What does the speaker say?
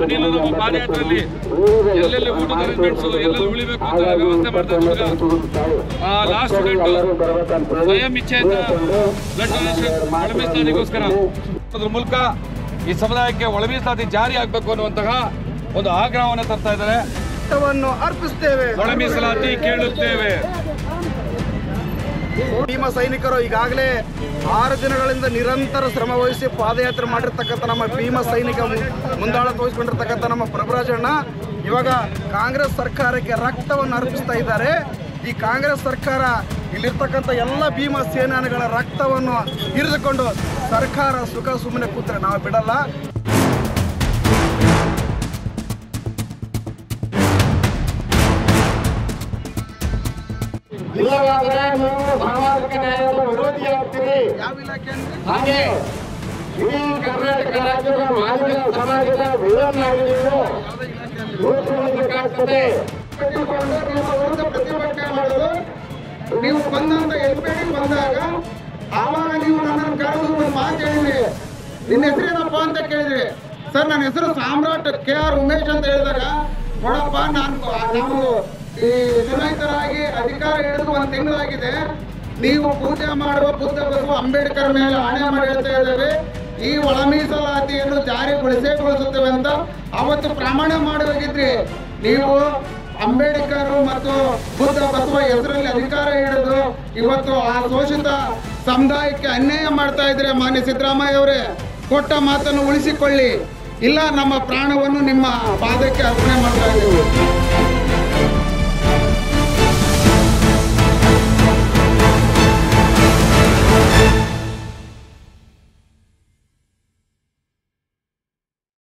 ಅನಿಲ ನಮ್ಮ ಪಾದಯಾತ್ರೆಯಲ್ಲಿ ಎಲ್ಲೆಲ್ಲಿ ಊಟದ ಅರೇಂಜ್ಮೆಂಟ್ಸ್ ಎಲ್ಲೆಲ್ಲಿ ಉಳಿಬೇಕು ಅಂತ ವ್ಯವಸ್ಥೆ ಮಾಡ್ತಾರೆ. ಲಾಸ್ಟ್ ಸ್ಟೂಡೆಂಟ್ ಸ್ವಯಂ ಇಚ್ಛೆಯಿಂದ ಬ್ಲಡ್ ಡೊನೇಷನ್ ಒಳ ಮೀಸಲಾತಿಗೋಸ್ಕರ ಅದ್ರ ಮೂಲಕ ಈ ಸಮುದಾಯಕ್ಕೆ ಒಳ ಮೀಸಲಾತಿ ಜಾರಿ ಆಗಬೇಕು ಅನ್ನುವಂತಹ ಒಂದು ಆಗ್ರಹವನ್ನು ತರ್ತಾ ಇದ್ದಾರೆ. ಅರ್ಪಿಸುತ್ತೇವೆ, ಒಳ ಮೀಸಲಾತಿ ಕೇಳುತ್ತೇವೆ. ಭೀಮ ಸೈನಿಕರು ಈಗಾಗಲೇ 6 ದಿನಗಳಿಂದ ನಿರಂತರ ಶ್ರಮ ವಹಿಸಿ ಪಾದಯಾತ್ರೆ ಮಾಡಿರ್ತಕ್ಕಂಥ ನಮ್ಮ ಭೀಮ ಸೈನಿಕ ಮುಂದಾಳತ್ವ ವಹಿಸಿಕೊಂಡಿರ್ತಕ್ಕಂಥ ನಮ್ಮ ಪ್ರಭುರಾಜಣ್ಣ ಇವಾಗ ಕಾಂಗ್ರೆಸ್ ಸರ್ಕಾರಕ್ಕೆ ರಕ್ತವನ್ನು ಅರ್ಪಿಸ್ತಾ ಇದ್ದಾರೆ. ಈ ಕಾಂಗ್ರೆಸ್ ಸರ್ಕಾರ ಇಲ್ಲಿರ್ತಕ್ಕಂಥ ಎಲ್ಲ ಭೀಮ ಸೇನಾನಿಗಳ ರಕ್ತವನ್ನು ಹಿರಿದುಕೊಂಡು ಸರ್ಕಾರ ಸುಖ ಸುಮ್ಮನೆ ಕೂತ್ರೆ ನಾವು ಬಿಡಲ್ಲ. ಇಲ್ಲವಾದರೆ ನೀವು ಸಾಮಾಜಿಕ ನ್ಯಾಯದ ವಿರೋಧಿಯಾಗ್ತೀರಿ. ಹಾಗೆ ಇಡೀ ಕರ್ನಾಟಕ ರಾಜ್ಯದ ಮಾದಿಗ ಸಮಾಜದ ವಿಲನ್ ಆಗಿದ್ದೀರೋ ಬೇಕಾಗ್ತದೆ. ನಿಮ್ಮ ವಿರುದ್ಧ ಪ್ರತಿಭಟನೆ ಮಾಡೋದು ನೀವು ಬಂದಂತ ಎಲ್ಪೇಡಿ ಬಂದಾಗ ಆವಾಗ ನೀವು ನನ್ನನ್ನು ಕರೆದು ಒಂದು ಮಾತು ಹೇಳಿದ್ರಿ. ನಿನ್ನ ಹೆಸರೇನಪ್ಪ ಅಂತ ಕೇಳಿದ್ರಿ. ಸರ್ ನನ್ನ ಹೆಸರು ಸಾಮ್ರಾಟ್ KR ಉಮೇಶ್ ಅಂತ ಹೇಳಿದಾಗ ನೋಡಪ್ಪ ನಾವು ಈ ಚುನಾಯಿತರಾಗಿ ಅಧಿಕಾರ ಹಿಡಿದು 1 ತಿಂಗಳಾಗಿದೆ. ನೀವು ಪೂಜೆ ಮಾಡುವ ಬುದ್ಧ ಬಸವ ಅಂಬೇಡ್ಕರ್ ಮೇಲೆ ಆಣೆ ಮಾಡಿ ಹೇಳ್ತಾ ಇದ್ದೇವೆ, ಈ ಒಳ ಮೀಸಲಾತಿಯನ್ನು ಜಾರಿಗೊಳಿಸುತ್ತೇವೆ ಅಂತ ಅವತ್ತು ಪ್ರಮಾಣ ಮಾಡಿ ಹೋಗಿದ್ರಿ. ನೀವು ಅಂಬೇಡ್ಕರ್ ಮತ್ತು ಬುದ್ಧ ಬಸವ ಹೆಸರಲ್ಲಿ ಅಧಿಕಾರ ಹಿಡಿದು ಇವತ್ತು ಆ ಶೋಷಿತ ಸಮುದಾಯಕ್ಕೆ ಅನ್ಯಾಯ ಮಾಡ್ತಾ ಇದ್ರೆ. ಮಾನ್ಯ ಸಿದ್ದರಾಮಯ್ಯ ಅವರೇ, ಕೊಟ್ಟ ಮಾತನ್ನು ಉಳಿಸಿಕೊಳ್ಳಿ, ಇಲ್ಲ ನಮ್ಮ ಪ್ರಾಣವನ್ನು ನಿಮ್ಮ ಪಾದಕ್ಕೆ ಅರ್ಪಣೆ ಮಾಡ್ತಾ ಇದ್ದೀವಿ.